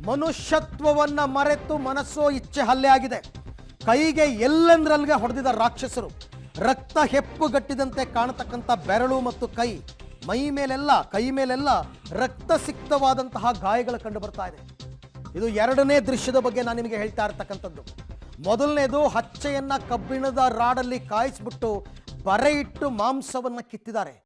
ಮನುಷ್ಯತ್ವವನ್ನು ಮರೆತು ಮನಸ್ಸೋ ಇಚ್ಛೆ ಹಲ್ಲೆ ಆಗಿದೆ. ಕೈಗೆ ಎಲ್ಲೆಂದ್ರಲ್ಲಿಗೆ ಹೊಡೆದಿದ್ದ ರಾಕ್ಷಸರು. ರಕ್ತ ಹೆಪ್ಪುಗಟ್ಟಿದಂತೆ ಕಾಣತಕ್ಕಂಥ ಬೆರಳು ಮತ್ತು ಕೈ ಕೈ ಮೇಲೆಲ್ಲ ರಕ್ತ ಸಿಕ್ತವಾದಂತಹ ಗಾಯಗಳು ಕಂಡು ಬರ್ತಾ ಇದೆ. ಇದು ಎರಡನೇ ದೃಶ್ಯದ ಬಗ್ಗೆ ನಾನು ನಿಮಗೆ ಹೇಳ್ತಾ ಇರ್ತಕ್ಕಂಥದ್ದು. ಮೊದಲನೇದು ಹಚ್ಚೆಯನ್ನ ಕಬ್ಬಿಣದ ರಾಡಲ್ಲಿ ಕಾಯಿಸ್ಬಿಟ್ಟು ಬರೆ ಇಟ್ಟು ಮಾಂಸವನ್ನು ಕಿತ್ತಿದ್ದಾರೆ.